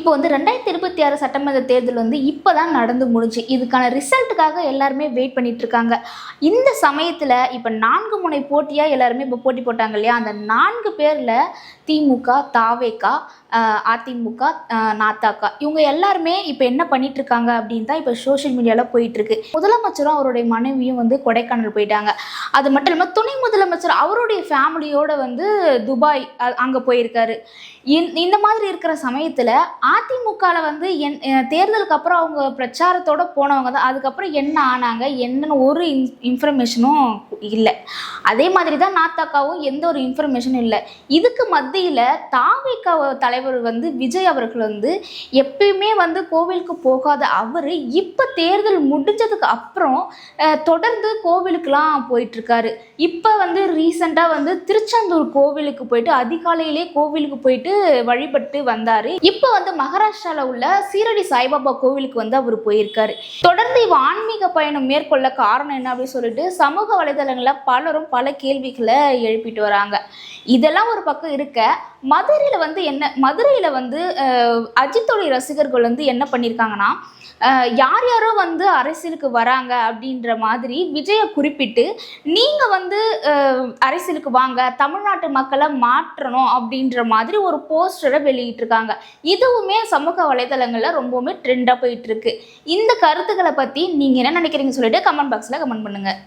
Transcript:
இப்போ வந்து 2026 சட்டமன்ற தேர்தல் வந்து இப்போ தான் நடந்து முடிஞ்சு. இதுக்கான ரிசல்ட்டுக்காக எல்லாருமே வெயிட் பண்ணிட்டு இருக்காங்க. இந்த சமயத்தில் இப்போ 4 முனை போட்டியாக எல்லாருமே இப்போ போட்டி போட்டாங்க இல்லையா? அந்த 4 பேரில் திமுக, தாவேகா, அதிமுக, நாத்தாக்கா இவங்க எல்லாருமே இப்போ என்ன பண்ணிட்டு இருக்காங்க அப்படின்னு தான் இப்போ சோஷியல் மீடியாவில் போயிட்டு இருக்கு. முதலமைச்சரும் அவருடைய மனைவியும் வந்து கொடைக்கானல் போயிட்டாங்க. அது மட்டும் இல்லாமல் துணை முதலமைச்சர் அவருடைய ஃபேமிலியோட வந்து துபாய் அங்கே போயிருக்காரு. இந்த மாதிரி இருக்கிற சமயத்தில் அதிமுகவில் வந்து தேர்தலுக்கு அப்புறம் அவங்க பிரச்சாரத்தோடு போனவங்க தான் அதுக்கப்புறம் என்ன ஆனாங்க என்னன்னு ஒரு இன்ஃபர்மேஷனும் இல்லை. அதே மாதிரி தான் நாத்தாக்காவும் எந்த ஒரு இன்ஃபர்மேஷனும் இல்லை. இதுக்கு மத்தியில் தாவேகா தலைவர் வந்து விஜய் அவர்கள் வந்து எப்பயுமே வந்து கோவிலுக்கு போகாத அவர் இப்போ தேர்தல் முடிஞ்சதுக்கு அப்புறம் தொடர்ந்து கோவிலுக்கெலாம் போயிட்டுருக்காரு. இப்போ வந்து ரீசெண்டாக வந்து திருச்செந்தூர் கோவிலுக்கு போயிட்டு அதிகாலையிலே கோவிலுக்கு போயிட்டு வழிபட்டு வந்தார். இப்போ வந்து மகாராஷ்டிராவில் உள்ள சீரடி சாய்பாபா கோவிலுக்கு வந்து அவர் போயிருக்காரு. தொடர்ந்து இவ ஆன்மீக பயணம் மேற்கொள்ள காரணம் என்ன அப்படின்னு சொல்லிட்டு சமூக வலைதளங்களில் பலரும் பல கேள்விகளை எழுப்பிட்டு வராங்க. இதெல்லாம் ஒரு பக்கம் இருக்க, மதுரையில் வந்து அஜித்தோடைய ரசிகர்கள் வந்து என்ன பண்ணியிருக்காங்கன்னா, யார் யாரோ வந்து அரசியலுக்கு வராங்க அப்படின்ற மாதிரி விஜயை குறிப்பிட்டு நீங்கள் வந்து அரசியலுக்கு வாங்க, தமிழ்நாட்டு மக்களை மாற்றணும் அப்படின்ற மாதிரி ஒரு போஸ்டரை வெளியிட்டிருக்காங்க. இதுவுமே சமூக வலைதளங்களில் ரொம்பவுமே ட்ரெண்டாக போயிட்டு இருக்கு. இந்த கருத்துக்களை பற்றி நீங்கள் என்ன நினைக்கிறீங்கன்னு சொல்லிட்டு கமெண்ட் பாக்ஸில் கமெண்ட் பண்ணுங்கள்.